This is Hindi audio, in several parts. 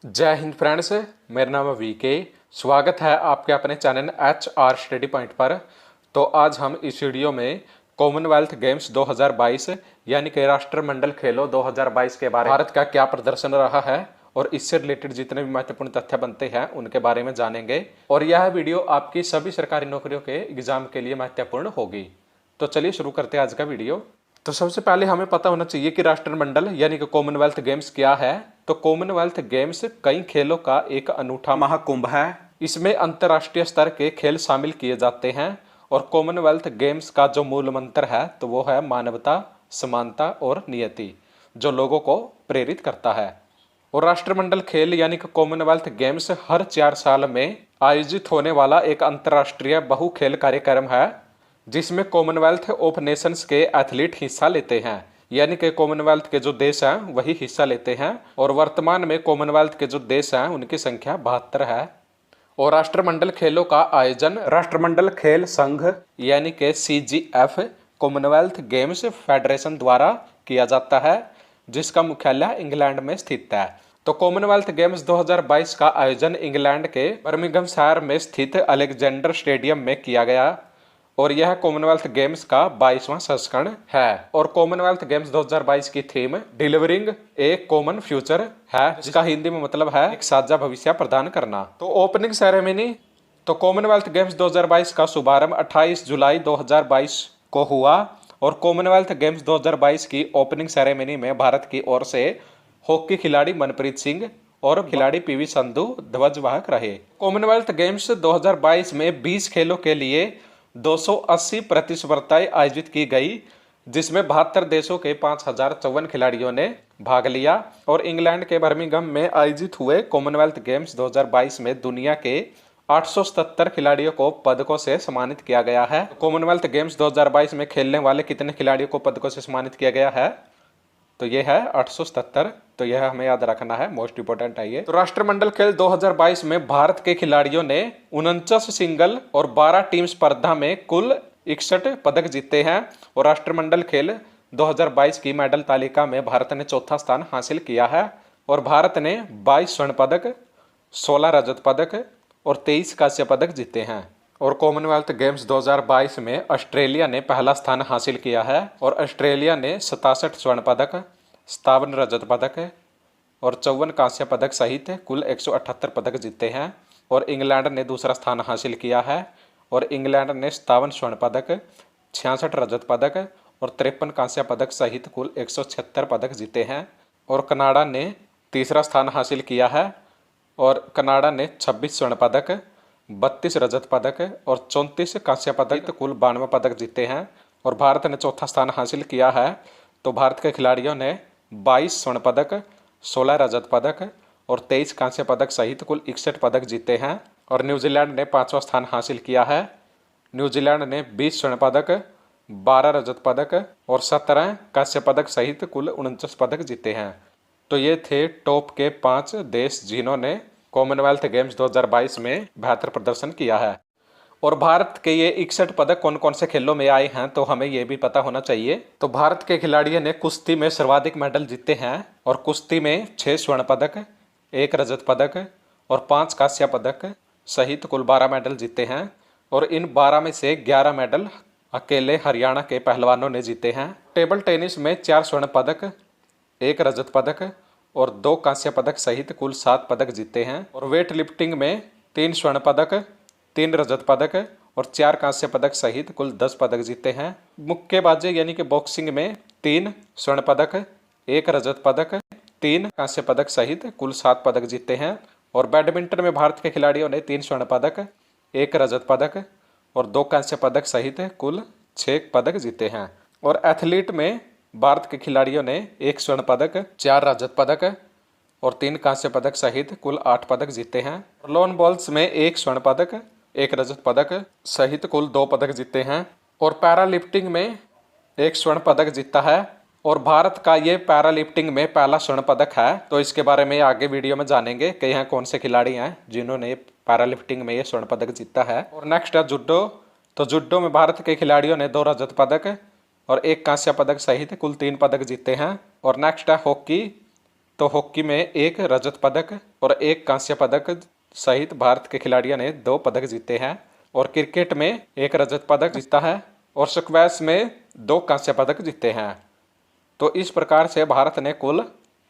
जय हिंद फ्रेंड्स, मेरा नाम है वीके। स्वागत है आपके अपने चैनल HR स्टडी पॉइंट पर। तो आज हम इस वीडियो में कॉमनवेल्थ गेम्स 2022 यानी कि राष्ट्रमंडल खेलों 2022 के बारे में भारत का क्या प्रदर्शन रहा है और इससे रिलेटेड जितने भी महत्वपूर्ण तथ्य बनते हैं उनके बारे में जानेंगे। और यह वीडियो आपकी सभी सरकारी नौकरियों के एग्जाम के लिए महत्वपूर्ण होगी। तो चलिए शुरू करते हैं आज का वीडियो। तो सबसे पहले हमें पता होना चाहिए कि राष्ट्रमंडल यानी कि कॉमनवेल्थ गेम्स क्या है। तो कॉमनवेल्थ गेम्स कई खेलों का एक अनूठा महाकुंभ है। इसमें अंतर्राष्ट्रीय स्तर के खेल शामिल किए जाते हैं और कॉमनवेल्थ गेम्स का जो मूल मंत्र है तो वो है मानवता, समानता और नियति, जो लोगों को प्रेरित करता है। और राष्ट्रमंडल खेल यानी कि कॉमनवेल्थ गेम्स हर 4 साल में आयोजित होने वाला एक अंतर्राष्ट्रीय बहु खेल कार्यक्रम है जिसमें कॉमनवेल्थ ऑफ नेशंस के एथलीट हिस्सा लेते हैं। यानी कि कॉमनवेल्थ के जो देश हैं वही हिस्सा लेते हैं और वर्तमान में कॉमनवेल्थ के जो देश हैं उनकी संख्या 72 है। और राष्ट्रमंडल खेलों का आयोजन राष्ट्रमंडल खेल संघ यानी कि CGF कॉमनवेल्थ गेम्स फेडरेशन द्वारा किया जाता है, जिसका मुख्यालय इंग्लैंड में स्थित है। तो कॉमनवेल्थ गेम्स 2022 का आयोजन इंग्लैंड के बर्मिंघम शहर में स्थित अलेक्जेंडर स्टेडियम में किया गया और यह कॉमनवेल्थ गेम्स का 22वां संस्करण है। और कॉमनवेल्थ गेम्स 2022 की थीम डिलीवरिंग ए कॉमन फ्यूचर है, जिसका हिंदी में मतलब है एक साझा भविष्य प्रदान करना। तो ओपनिंग सेरेमनी, तो कॉमनवेल्थ गेम्स 2022 का शुभारंभ 28 जुलाई 2022 को हुआ और कॉमनवेल्थ गेम्स 2022 की ओपनिंग सेरेमनी में भारत की ओर से हॉकी खिलाड़ी मनप्रीत सिंह और खिलाड़ी PV संधू ध्वजवाहक रहे। कॉमनवेल्थ गेम्स 2022 में 20 खेलों के लिए 280 प्रतिस्पर्धाएं आयोजित की गई, जिसमें 72 देशों के 5054 खिलाड़ियों ने भाग लिया। और इंग्लैंड के बर्मिंघम में आयोजित हुए कॉमनवेल्थ गेम्स 2022 में दुनिया के 877 खिलाड़ियों को पदकों से सम्मानित किया गया है। कॉमनवेल्थ गेम्स 2022 में खेलने वाले कितने खिलाड़ियों को पदकों से सम्मानित किया गया है? तो ये है 877। तो यह हमें याद रखना है, मोस्ट इंपोर्टेंट है ये। तो राष्ट्रमंडल खेल 2022 में भारत के खिलाड़ियों ने 49 सिंगल और 12 टीम स्पर्धा में कुल 61 पदक जीते हैं। और राष्ट्रमंडल खेल 2022 की मेडल तालिका में भारत ने चौथा स्थान हासिल किया है और भारत ने 22 स्वर्ण पदक, 16 रजत पदक और 23 कांस्य पदक जीते हैं। और कॉमनवेल्थ गेम्स 2022 में ऑस्ट्रेलिया ने पहला स्थान हासिल किया है और ऑस्ट्रेलिया ने 67 स्वर्ण पदक, 57 रजत पदक और 54 कांस्य पदक सहित कुल 178 पदक जीते हैं। और इंग्लैंड ने दूसरा स्थान हासिल किया है और इंग्लैंड ने 57 स्वर्ण पदक, 66 रजत पदक और 53 कांस्य पदक सहित कुल 176 पदक जीते हैं। और कनाडा ने तीसरा स्थान हासिल किया है और कनाडा ने 26 स्वर्ण पदक, 32 रजत पदक और 34 कांस्य पदक कुल 92 पदक जीते हैं। और भारत ने चौथा स्थान हासिल किया है। तो भारत के खिलाड़ियों ने 22 स्वर्ण पदक, 16 रजत पदक और 23 कांस्य पदक सहित कुल 61 पदक जीते हैं। और न्यूजीलैंड ने 5वां स्थान हासिल किया है। न्यूजीलैंड ने 20 स्वर्ण पदक, 12 रजत पदक और 17 कांस्य पदक सहित कुल 49 पदक जीते हैं। तो ये थे टॉप के 5 देश जिन्होंने कॉमनवेल्थ गेम्स 2022 में बेहतर प्रदर्शन किया है। और भारत के ये 61 पदक कौन कौन से खेलों में आए हैं तो हमें ये भी पता होना चाहिए। तो भारत के खिलाड़ियों ने कुश्ती में सर्वाधिक मेडल जीते हैं और कुश्ती में 6 स्वर्ण पदक, 1 रजत पदक और 5 कांस्य पदक सहित कुल 12 मेडल जीते हैं। और इन 12 में से 11 मेडल अकेले हरियाणा के पहलवानों ने जीते हैं। टेबल टेनिस में 4 स्वर्ण पदक, 1 रजत पदक और 2 कांस्य पदक सहित कुल 7 पदक जीते हैं। और वेट लिफ्टिंग में 3 स्वर्ण पदक, 3 रजत पदक और 4 कांस्य पदक सहित कुल 10 पदक जीते हैं। मुक्केबाजी यानी कि बॉक्सिंग में 3 स्वर्ण पदक, 1 रजत पदक, 3 कांस्य पदक सहित कुल 7 पदक जीते हैं। और बैडमिंटन में भारत के खिलाड़ियों ने 3 स्वर्ण पदक, 1 रजत पदक और 2 कांस्य पदक सहित कुल 6 पदक जीते हैं। और एथलीट में भारत के खिलाड़ियों ने 1 स्वर्ण पदक, 4 रजत पदक और 3 कांस्य पदक सहित कुल 8 पदक जीते हैं। लॉन बॉल्स में 1 स्वर्ण पदक, 1 रजत पदक सहित कुल 2 पदक जीते हैं। और पैरा लिफ्टिंग में 1 स्वर्ण पदक जीता है और भारत का ये पैरा लिफ्टिंग में पहला स्वर्ण पदक है। तो इसके बारे में आगे वीडियो में जानेंगे कि यहाँ कौन से खिलाड़ी हैं जिन्होंने पैरा लिफ्टिंग में ये स्वर्ण पदक जीता है। और नेक्स्ट है जुडो। तो जुडो में भारत के खिलाड़ियों ने 2 रजत पदक और 1 कांस्य पदक सहित कुल 3 पदक जीते हैं। और नेक्स्ट है हॉकी। तो हॉकी में एक रजत पदक और एक कांस्य पदक सहित भारत के खिलाड़ियों ने 2 पदक जीते हैं। और क्रिकेट में एक रजत पदक जीता है और स्क्वैश में 2 कांस्य पदक जीते हैं। तो इस प्रकार से भारत ने कुल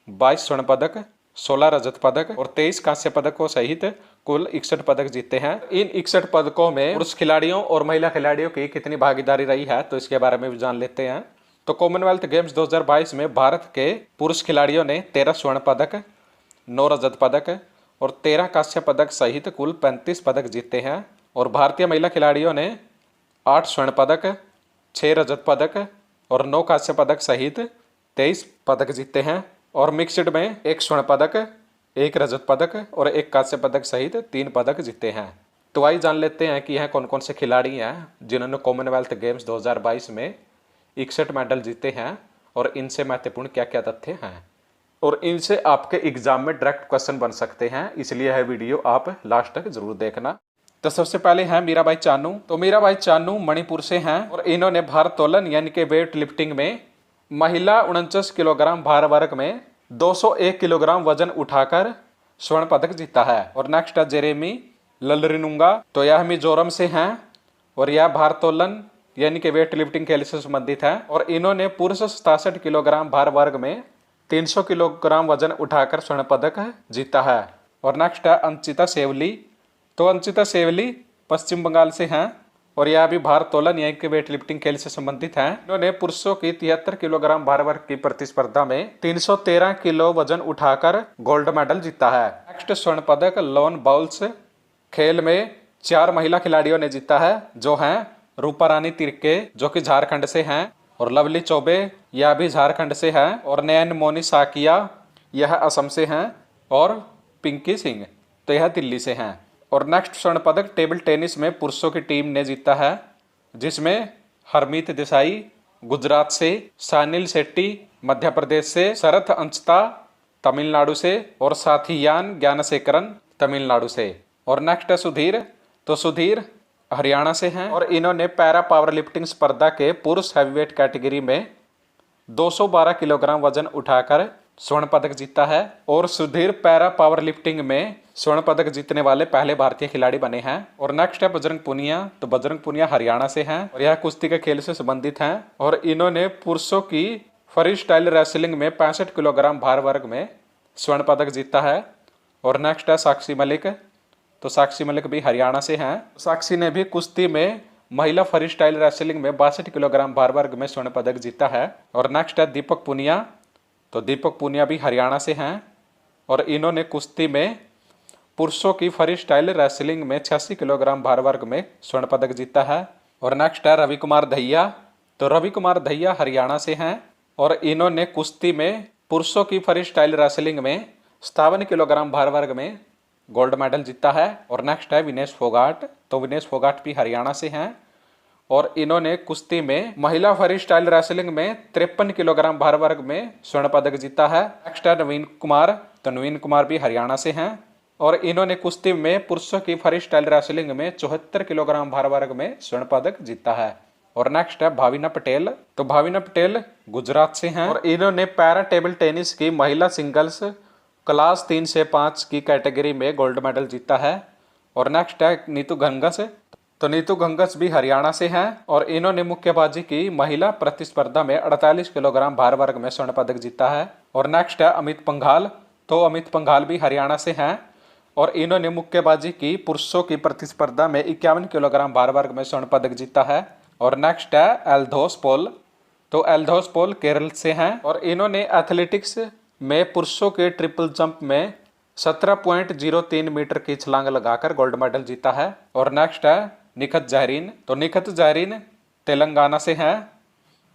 22 स्वर्ण पदक, 16 रजत पदक और 23 कांस्य पदकों सहित कुल 61 पदक जीते हैं। इन 61 पदकों में पुरुष खिलाड़ियों और महिला खिलाड़ियों की कितनी भागीदारी रही है तो इसके बारे में भी जान लेते हैं। तो कॉमनवेल्थ गेम्स 2022 में भारत के पुरुष खिलाड़ियों ने 13 स्वर्ण पदक, 9 रजत पदक और 13 कांस्य पदक सहित कुल 35 पदक जीते हैं। और भारतीय महिला खिलाड़ियों ने 8 स्वर्ण पदक, 6 रजत पदक और 9 कांस्य पदक सहित 23 पदक जीते हैं। और मिक्स्ड में 1 स्वर्ण पदक, 1 रजत पदक और 1 कांस्य पदक सहित 3 पदक जीते हैं। तो आइए जान लेते हैं कि यह कौन कौन से खिलाड़ी हैं जिन्होंने कॉमनवेल्थ गेम्स 2022 में 61 मेडल जीते हैं और इनसे महत्वपूर्ण क्या क्या तथ्य हैं और इनसे आपके एग्जाम में डायरेक्ट क्वेश्चन बन सकते हैं, इसलिए यह वीडियो आप लास्ट तक जरूर देखना। तो सबसे पहले हैं मीराबाई चानू। तो मीराबाई चानू मणिपुर से हैं और इन्होंने भारोत्तोलन यानी कि वेट लिफ्टिंग में महिला 49 किलोग्राम भार वर्ग में 201 किलोग्राम वजन उठाकर स्वर्ण पदक जीता है। और नेक्स्ट है जेरेमी ललरिनुंगा। तो यह मिजोरम से हैं और यह भारोत्तोलन यानी कि वेट लिफ्टिंग खेल से संबंधित है और इन्होंने पुरुष 67 किलोग्राम भार वर्ग में 300 किलोग्राम वजन उठाकर स्वर्ण पदक जीता है। और नेक्स्ट है अंचिता सेवली। तो अंचिता सेवली पश्चिम बंगाल से हैं और यह भी भारोत्तोलन यानी कि वेट लिफ्टिंग खेल से संबंधित हैं। इन्होंने पुरुषों की 73 किलोग्राम भार वर्ग की प्रतिस्पर्धा में 313 किलो वजन उठाकर गोल्ड मेडल जीता है। नेक्स्ट स्वर्ण पदक लोन बाउल्स खेल में 4 महिला खिलाड़ियों ने जीता है, जो हैं रूपा रानी तिर्के जो कि झारखंड से हैं और लवली चौबे यह भी झारखंड से हैं और नयन मोनी साकिया यह असम से हैं और पिंकी सिंह तो यह दिल्ली से हैं। और नेक्स्ट स्वर्ण पदक टेबल टेनिस में पुरुषों की टीम ने जीता है, जिसमें हरमीत देसाई गुजरात से, सानिल शेट्टी मध्य प्रदेश से, शरथ अंचता तमिलनाडु से और साथियान ज्ञानशेखरन तमिलनाडु से। और नेक्स्ट है सुधीर। तो सुधीर हरियाणा से हैं और इन्होंने पैरा पावर लिफ्टिंग स्पर्धा के पुरुष हैवीवेट कैटेगरी में 212 किलोग्राम वजन उठाकर स्वर्ण पदक जीता है। और सुधीर पैरा पावर लिफ्टिंग में स्वर्ण पदक जीतने वाले पहले भारतीय खिलाड़ी बने हैं। और नेक्स्ट है बजरंग पुनिया। तो बजरंग पुनिया हरियाणा से हैं और यह कुश्ती के खेल से संबंधित हैं और इन्होंने पुरुषों की फ्री स्टाइल रेसलिंग में 65 किलोग्राम भार वर्ग में स्वर्ण पदक जीता है। और नेक्स्ट है साक्षी मलिक। तो साक्षी मलिक भी हरियाणा से हैं। साक्षी ने भी कुश्ती में महिला फ्री स्टाइल रेसलिंग में 62 किलोग्राम भार वर्ग में स्वर्ण पदक जीता है। और नेक्स्ट है दीपक पुनिया। तो दीपक पुनिया भी हरियाणा से हैं और इन्होंने कुश्ती में पुरुषों की फ्री स्टाइल रेसलिंग में 86 किलोग्राम भार वर्ग में स्वर्ण पदक जीता है। और नेक्स्ट है रवि कुमार दहिया। तो रवि कुमार दहिया हरियाणा से हैं और इन्होंने कुश्ती में पुरुषों की फ्री स्टाइल रेसलिंग में 57 किलोग्राम भार वर्ग में गोल्ड मेडल जीता है। और नेक्स्ट है विनेश फोगाट। तो विनेश फोगाट भी हरियाणा से हैं और इन्होंने कुश्ती में महिला फ्री स्टाइल रेसलिंग में 53 किलोग्राम भार वर्ग में स्वर्ण पदक जीता है। नेक्स्ट है नवीन कुमार। तो नवीन कुमार भी हरियाणा से हैं और इन्होंने कुश्ती में पुरुषों की फ्री स्टाइल रेसलिंग में 74 किलोग्राम भार वर्ग में स्वर्ण पदक जीता है। और नेक्स्ट है भाविना पटेल। तो भाविना पटेल गुजरात से हैं और इन्होंने पैरा टेबल टेनिस की महिला सिंगल्स क्लास 3 से 5 की कैटेगरी में गोल्ड मेडल जीता है। और नेक्स्ट है नीतू घंगस। तो नीतू घंगस भी हरियाणा से हैं और इन्होंने मुक्केबाजी की महिला प्रतिस्पर्धा में 48 किलोग्राम भार वर्ग में स्वर्ण पदक जीता है। और नेक्स्ट है अमित पंघाल। तो अमित पंघाल भी हरियाणा से हैं और इन्होंने मुक्केबाजी की पुरुषों की प्रतिस्पर्धा में 51 किलोग्राम भार वर्ग में स्वर्ण पदक जीता है। और नेक्स्ट है एल्दोस पोल। तो एल्दोस पोल केरल से हैं और इन्होंने एथलेटिक्स में पुरुषों के ट्रिपल जंप में 17.03 मीटर की छलांग लगाकर गोल्ड मेडल जीता है। और नेक्स्ट है निखत जहरीन। तो निखत जहरीन तेलंगाना से हैं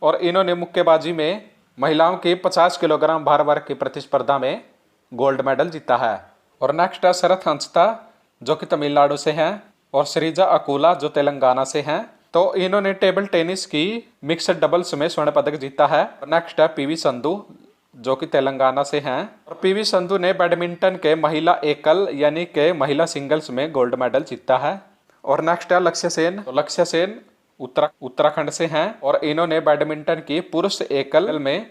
और इन्होंने मुक्केबाजी में महिलाओं की 50 किलोग्राम भार वर्ग की प्रतिस्पर्धा में गोल्ड मेडल जीता है। और नेक्स्ट है शरथ अंचता जो कि तमिलनाडु से हैं और श्रीजा अकूला जो तेलंगाना से हैं। तो इन्होंने टेबल टेनिस की मिक्सड डबल्स में स्वर्ण पदक जीता है। नेक्स्ट है पीवी संधू जो कि तेलंगाना से हैं और पीवी संधू ने बैडमिंटन के महिला एकल यानी के महिला सिंगल्स में गोल्ड मेडल जीता है। और नेक्स्ट है लक्ष्य सेन। तो लक्ष्य सेन उत्तराखंड से हैं और इन्होंने बैडमिंटन की पुरुष एकल में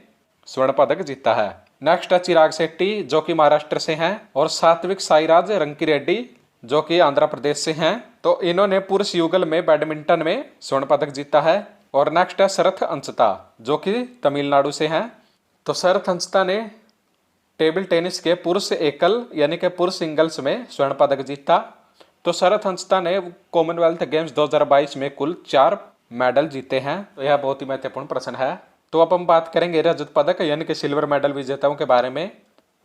स्वर्ण पदक जीता है। नेक्स्ट है चिराग शेट्टी जो कि महाराष्ट्र से हैं, और सात्विक साईराज रंकीरेड्डी जो कि आंध्र प्रदेश से हैं। तो इन्होंने पुरुष युगल में बैडमिंटन में स्वर्ण पदक जीता है। और नेक्स्ट है शरथ अंशता जो कि तमिलनाडु से हैं। तो शरथ अंशता ने टेबल टेनिस के पुरुष एकल यानी कि पुरुष सिंगल्स में स्वर्ण पदक जीता। तो शरथ अंशता ने कॉमनवेल्थ गेम्स 2022 में कुल 4 मेडल जीते हैं। तो यह बहुत ही महत्वपूर्ण प्रश्न है। तो अब हम बात करेंगे रजत पदक यानी कि सिल्वर मेडल विजेताओं के बारे में।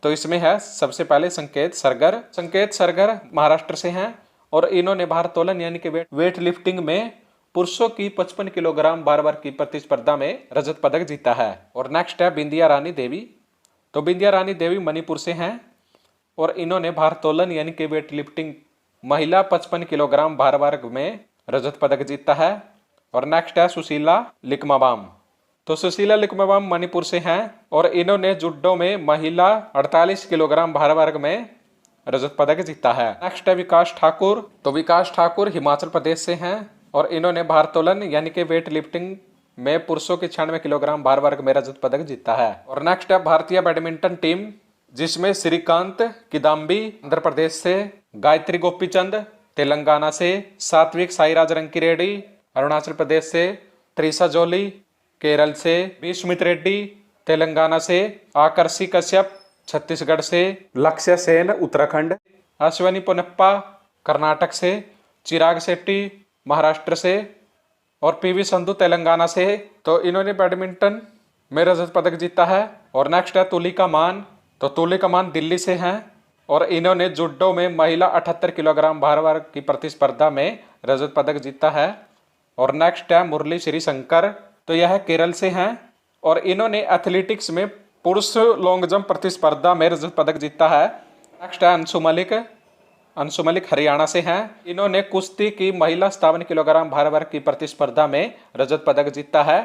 तो इसमें है सबसे पहले संकेत सरगर। संकेत सरगर महाराष्ट्र से हैं और इन्होंने भारोत्तोलन यानी कि वेट लिफ्टिंग में पुरुषों की 55 किलोग्राम बार की प्रतिस्पर्धा में रजत पदक जीता है। और नेक्स्ट है बिंदिया रानी देवी। तो बिंदिया रानी देवी मणिपुर से हैं और इन्होंने भारोत्तोलन यानी कि वेट लिफ्टिंग महिला 55 किलोग्राम भार वर्ग में रजत पदक जीता है। और नेक्स्ट है सुशीला लिकमाबाम। तो सुशीला लिकमाबाम मणिपुर से हैं और इन्होंने जुडो में महिला 48 किलोग्राम भार वर्ग में रजत पदक जीता है। नेक्स्ट है विकास ठाकुर। तो विकास ठाकुर हिमाचल प्रदेश से हैं और इन्होंने भारोत्तोलन यानी कि वेट लिफ्टिंग में पुरुषों की 96 किलोग्राम भार वर्ग में रजत पदक जीता है। और नेक्स्ट है भारतीय बैडमिंटन टीम जिसमें श्रीकांत किदाम्बी आंध्र प्रदेश से, गायत्री गोपीचंद तेलंगाना से, सात्विक साईराज रंकीरेड्डी अरुणाचल प्रदेश से, त्रिशा जोली केरल से, बी सुमित रेड्डी तेलंगाना से, आकर्षी कश्यप छत्तीसगढ़ से, लक्ष्य सेन उत्तराखंड, अश्वनी पोनप्पा कर्नाटक से, चिराग शेट्टी महाराष्ट्र से और पीवी संधू तेलंगाना से। तो इन्होंने बैडमिंटन में रजत पदक जीता है। और नेक्स्ट है तुलिका मान। तो तुलिका मान दिल्ली से हैं और इन्होंने जुडो में महिला 78 किलोग्राम भार वर्ग की प्रतिस्पर्धा में रजत पदक जीता है। और नेक्स्ट है मुरली श्रीशंकर। तो यह केरल से हैं और इन्होंने एथलेटिक्स में पुरुष लॉन्ग जंप प्रतिस्पर्धा में रजत पदक जीता है। नेक्स्ट है अंशु मलिक। अंशु मलिक हरियाणा से हैं। इन्होंने कुश्ती की महिला 57 किलोग्राम भार वर्ग की प्रतिस्पर्धा में रजत पदक जीता है।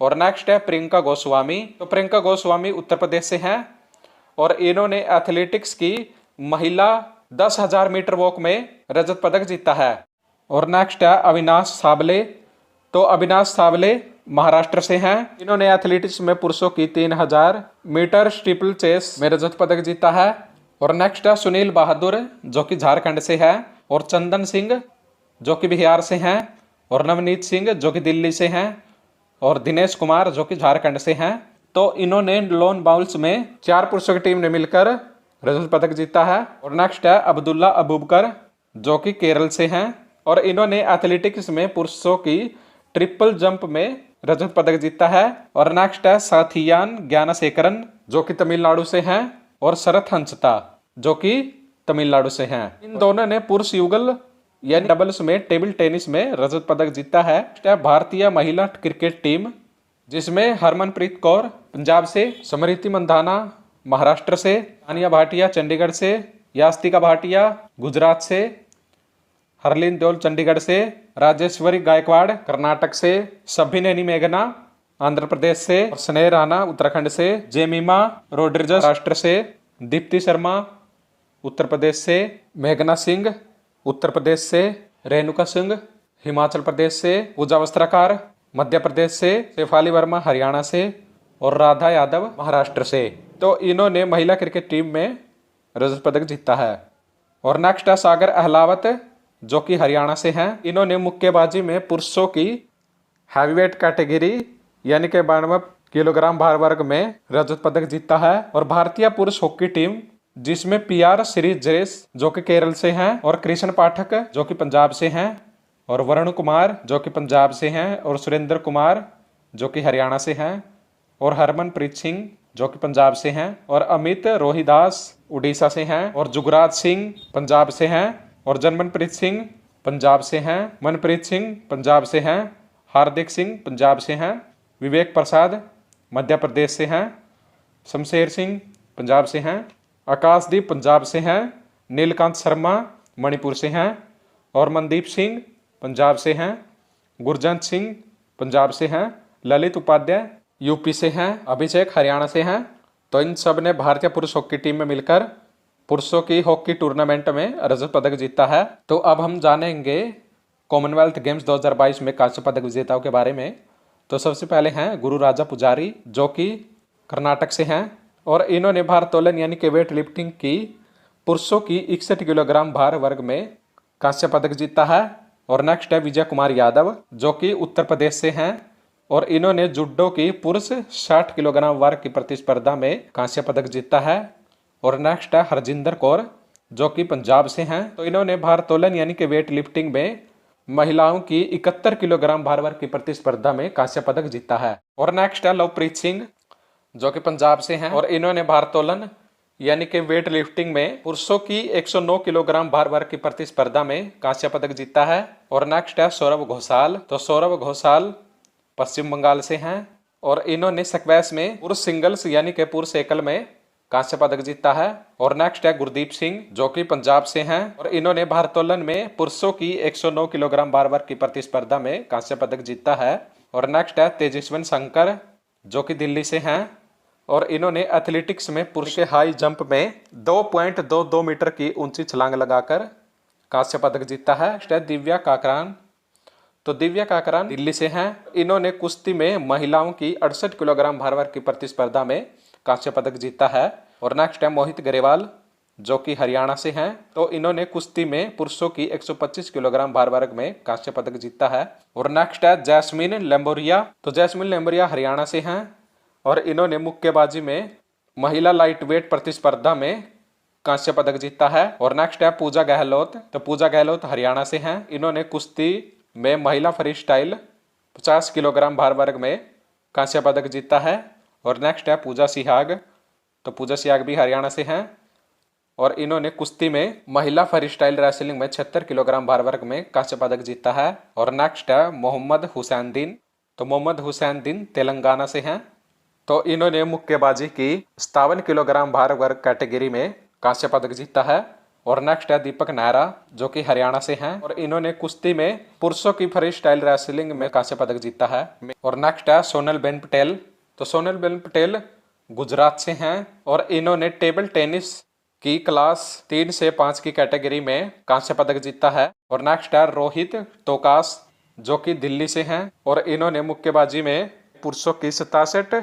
और नेक्स्ट है प्रियंका गोस्वामी। तो प्रियंका गोस्वामी उत्तर प्रदेश से हैं और इन्होंने एथलेटिक्स की महिला 10,000 मीटर वॉक में रजत पदक जीता है। और नेक्स्ट है अविनाश साबले। तो अविनाश साबले महाराष्ट्र से हैं। इन्होंने एथलेटिक्स में पुरुषों की 3000 मीटर स्टीपल चेस में रजत पदक जीता है। और नेक्स्ट है सुनील बहादुर जो कि झारखंड से है, और चंदन सिंह जो कि बिहार से हैं, और नवनीत सिंह जो कि दिल्ली से हैं, और दिनेश कुमार जो कि झारखंड से हैं। तो इन्होंने लोन बाउल्स में 4 पुरुषों की टीम ने मिलकर रजत पदक जीता है। और नेक्स्ट है अब्दुल्ला अबूबकर जो कि केरल से हैं और इन्होंने एथलेटिक्स में पुरुषों की ट्रिपल जंप में रजत पदक जीता है। और नेक्स्ट है साथियान ज्ञानशेखरन जो कि तमिलनाडु से हैं, और शरथ हंसता जो कि तमिलनाडु से हैं। इन दोनों ने पुरुष युगल यानी डबल्स में टेबल टेनिस में रजत पदक जीता है। भारतीय महिला क्रिकेट टीम जिसमें हरमनप्रीत कौर पंजाब से, स्मृति मंधाना महाराष्ट्र से, तानिया भाटिया चंडीगढ़ से, यास्तिका भाटिया गुजरात से, हरलीन देओल चंडीगढ़ से, राजेश्वरी गायकवाड़ कर्नाटक से, सभिनेनी मेघना आंध्र प्रदेश से, स्नेह राणा उत्तराखंड से, जेमिमा रोड्रिगज महाराष्ट्र से, दीप्ति शर्मा उत्तर प्रदेश से, मेघना सिंह उत्तर प्रदेश से, रेणुका सिंह हिमाचल प्रदेश से, पूजा वस्त्राकार मध्य प्रदेश से, शेफाली वर्मा हरियाणा से, और राधा यादव महाराष्ट्र से। तो इन्होंने महिला क्रिकेट टीम में रजत पदक जीता है। और नेक्स्ट है सागर अहलावत जो कि हरियाणा से हैं। इन्होंने मुक्केबाजी में पुरुषों की हैवीवेट कैटेगरी यानी कि 92 किलोग्राम भार वर्ग में रजत पदक जीता है। और भारतीय पुरुष हॉकी टीम जिसमें PR श्रीजरेश जो कि केरल से हैं, और कृष्ण पाठक जो कि पंजाब से हैं, और वरुण कुमार जो कि पंजाब से हैं, और सुरेंद्र कुमार जो कि हरियाणा से हैं, और हरमनप्रीत सिंह जो कि पंजाब से हैं, और अमित रोहिदास उड़ीसा से हैं, और जुगराज सिंह पंजाब से हैं, और जनमनप्रीत सिंह पंजाब से हैं, मनप्रीत सिंह पंजाब से हैं, हार्दिक सिंह पंजाब से हैं, विवेक प्रसाद मध्य प्रदेश से हैं, शमशेर सिंह पंजाब से हैं, आकाशदीप पंजाब से हैं, नीलकांत शर्मा मणिपुर से हैं, और मनदीप सिंह पंजाब से हैं, गुरजंत सिंह पंजाब से हैं, ललित उपाध्याय यूपी से हैं, अभिषेक हरियाणा से हैं। तो इन सब ने भारतीय पुरुष हॉकी टीम में मिलकर पुरुषों की हॉकी टूर्नामेंट में रजत पदक जीता है। तो अब हम जानेंगे कॉमनवेल्थ गेम्स 2022 में कांस्य पदक विजेताओं के बारे में। तो सबसे पहले हैं गुरु राजा पुजारी जो कि कर्नाटक से हैं, और इन्होंने भारोत्तोलन यानी कि वेट लिफ्टिंग की पुरुषों की 61 किलोग्राम भार वर्ग में कांस्य पदक जीता है। और नेक्स्ट है विजय कुमार यादव, जो कि उत्तर प्रदेश से हैं, और इन्होंने जुडो की पुरुष 60 किलोग्राम वर्ग की प्रतिस्पर्धा में कांस्य पदक जीता है। और नेक्स्ट है हरजिंदर कौर, जो कि पंजाब से हैं, तो इन्होंने भारोत्तोलन यानी कि वेट लिफ्टिंग में महिलाओं की 71 किलोग्राम भार वर्ग की प्रतिस्पर्धा में कांस्य पदक जीता है। और नेक्स्ट है लवप्रीत सिंह, जो कि पंजाब से हैं, और इन्होंने भारोत्तोलन यानी कि वेट लिफ्टिंग में पुरुषों की 109 किलोग्राम भार वर्ग की प्रतिस्पर्धा में कांस्य पदक जीता है। और नेक्स्ट है सौरभ घोषाल, तो सौरभ घोषाल पश्चिम बंगाल से हैं, और इन्होंने स्क्वैश में पुरुष सिंगल्स यानी कि पुरुष एकल में कांस्य पदक जीता है। और नेक्स्ट है गुरदीप सिंह, जो कि पंजाब से हैं, और इन्होंने भारोत्तोलन में पुरुषों की 109 किलोग्राम भार वर्ग की प्रतिस्पर्धा में कांस्य पदक जीता है। और नेक्स्ट है तेजस्वन शंकर, जो कि दिल्ली से हैं, और इन्होंने एथलेटिक्स में पुरुष के हाई जंप में 2.22 मीटर की ऊंची छलांग लगाकर कांस्य पदक जीता है। नेक्स्ट है दिव्या काकरान, तो दिव्या काकरान दिल्ली से हैं, इन्होंने कुश्ती में महिलाओं की 68 किलोग्राम भार वर्ग की प्रतिस्पर्धा में कांस्य पदक जीता है। और नेक्स्ट है मोहित गरेवाल, जो कि हरियाणा से हैं, तो इन्होंने कुश्ती में पुरुषों की 125 किलोग्राम भार वर्ग में कांस्य पदक जीता है। और नेक्स्ट है जैस्मिन लेम्बोरिया, तो जैस्मिन लेम्बोरिया हरियाणा से हैं, और इन्होंने मुक्केबाजी में महिला लाइट वेट प्रतिस्पर्धा में कांस्य पदक जीता है। और नेक्स्ट है पूजा गहलोत, तो पूजा गहलोत हरियाणा से हैं, इन्होंने कुश्ती में महिला फ्री स्टाइल 50 किलोग्राम भार वर्ग में कांस्य पदक जीता है। और नेक्स्ट है पूजा सिहाग, तो पूजा सिहाग भी हरियाणा से हैं, और इन्होंने कुश्ती में महिला फ्री स्टाइल रेसलिंग में 76 किलोग्राम भार वर्ग में कांस्य पदक जीता है। और नेक्स्ट है मोहम्मद हुसैन दिन, तो मोहम्मद हुसैन दिन तेलंगाना से हैं, तो इन्होंने मुक्केबाजी की 57 किलोग्राम भार वर्ग कैटेगरी में कांस्य पदक जीता है। और नेक्स्ट है दीपक नायरा, जो कि हरियाणा से हैं, और इन्होंने कुश्ती में पुरुषों की फ्री स्टाइल रेसलिंग में कांस्य पदक जीता है। और नेक्स्ट है सोनल बेन पटेल, तो सोनल बेन पटेल गुजरात से हैं, और इन्होंने टेबल टेनिस की क्लास 3 से 5 की कैटेगरी में कांस्य पदक जीता है। और नेक्स्ट है रोहित तोकास, जो कि दिल्ली से हैं, और इन्होंने मुक्केबाजी में पुरुषों की 67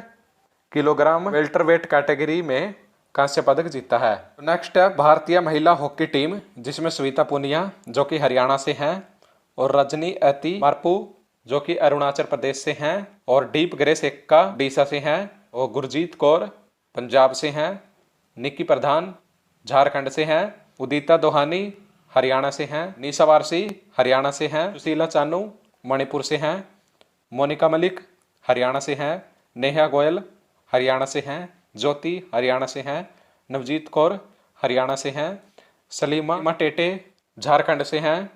किलोग्राम वेल्टरवेट कैटेगरी में कांस्य पदक जीता है। नेक्स्ट है भारतीय महिला हॉकी टीम, जिसमें श्वेता पुनिया, जो कि हरियाणा से हैं, और रजनी एती मार्पू, जो कि अरुणाचल प्रदेश से हैं, और डीप ग्रेस एक्का डीसा से हैं, और गुरजीत कौर पंजाब से हैं, निक्की प्रधान झारखंड से हैं, उदिता दोहानी हरियाणा से हैं, निशा वारसी हरियाणा से हैं, सुशीला चानू मणिपुर से हैं, मोनिका मलिक हरियाणा से हैं, नेहा गोयल हरियाणा से हैं, ज्योति हरियाणा से हैं, नवजीत कौर हरियाणा से हैं, सलीमा टेटे झारखंड से हैं,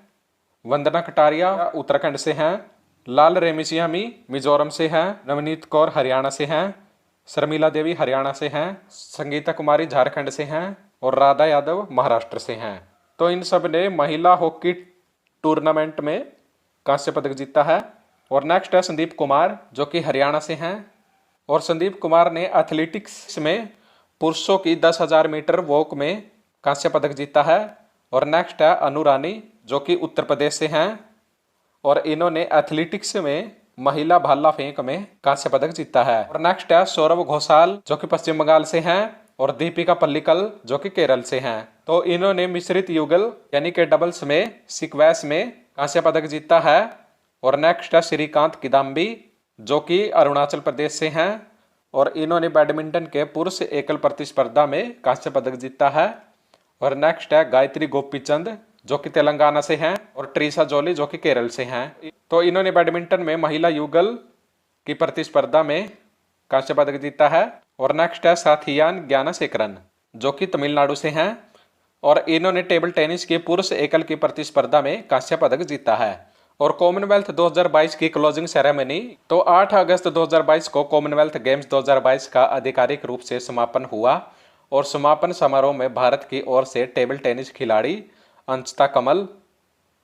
वंदना कटारिया उत्तराखंड से हैं, लाल रेमिसियामी मिजोरम से हैं, नवनीत कौर हरियाणा से हैं, शर्मिला देवी हरियाणा से हैं, संगीता कुमारी झारखंड से हैं, और राधा यादव महाराष्ट्र से हैं। तो इन सब ने महिला हॉकी टूर्नामेंट में कांस्य पदक जीता है। और नेक्स्ट है संदीप कुमार, जो कि हरियाणा से हैं, और संदीप कुमार ने एथलेटिक्स में पुरुषों की 10,000 मीटर वॉक में कांस्य पदक जीता है। और नेक्स्ट है अनु रानी, जो कि उत्तर प्रदेश से हैं, और इन्होंने एथलेटिक्स में महिला भाला फेंक में कांस्य पदक जीता है। और नेक्स्ट है सौरभ घोषाल, जो कि पश्चिम बंगाल से हैं, और दीपिका पल्लिकल, जो कि केरल से हैं, तो इन्होंने मिश्रित युगल यानी कि डबल्स में स्क्वैश में कांस्य पदक जीता है। और नेक्स्ट है श्रीकांत किदाम्बी, जो कि अरुणाचल प्रदेश से हैं, और इन्होंने बैडमिंटन के पुरुष एकल प्रतिस्पर्धा में कांस्य पदक जीता है। और नेक्स्ट है गायत्री गोपीचंद, जो कि तेलंगाना से हैं, और ट्रीसा जोली, जो कि केरल से हैं, तो इन्होंने बैडमिंटन में महिला युगल की प्रतिस्पर्धा में कांस्य पदक जीता है। और नेक्स्ट है साथियान ज्ञानशेखरन, जो कि तमिलनाडु से हैं, और इन्होंने टेबल टेनिस के पुरुष एकल की प्रतिस्पर्धा में कांस्य पदक जीता है। और कॉमनवेल्थ 2022 की क्लोजिंग सेरेमनी, तो 8 अगस्त 2022 को कॉमनवेल्थ गेम्स 2022 का आधिकारिक रूप से समापन हुआ, और समापन समारोह में भारत की ओर से टेबल टेनिस खिलाड़ी अंशिता कमल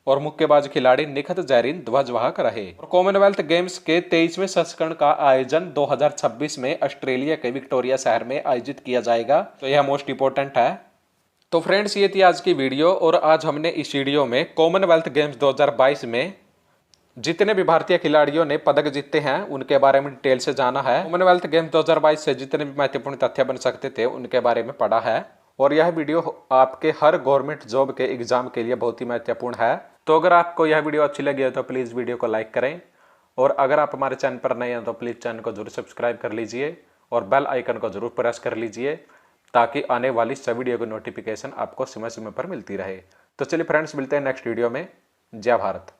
और मुक्केबाज खिलाड़ी निखत जैरीन ध्वजवाहक रहे। और कॉमनवेल्थ गेम्स के 23वें संस्करण का आयोजन 2026 में ऑस्ट्रेलिया के विक्टोरिया शहर में आयोजित किया जाएगा, तो यह मोस्ट इंपोर्टेंट है। तो फ्रेंड्स, ये थी आज की वीडियो, और आज हमने इस वीडियो में कॉमनवेल्थ गेम्स 2022 में जितने भी भारतीय खिलाड़ियों ने पदक जीते हैं उनके बारे में डिटेल से जाना है। कॉमनवेल्थ गेम 2022 से जितने भी महत्वपूर्ण तथ्य बन सकते थे उनके बारे में पढ़ा है। और यह वीडियो आपके हर गवर्नमेंट जॉब के एग्जाम के लिए बहुत ही महत्वपूर्ण है। तो अगर आपको यह वीडियो अच्छी लगी है तो प्लीज़ वीडियो को लाइक करें, और अगर आप हमारे चैनल पर नए हैं तो प्लीज़ चैनल को जरूर सब्सक्राइब कर लीजिए और बेल आइकन को जरूर प्रेस कर लीजिए, ताकि आने वाली सभी वीडियो की नोटिफिकेशन आपको समय समय पर मिलती रहे। तो चलिए फ्रेंड्स, मिलते हैं नेक्स्ट वीडियो में। जय भारत।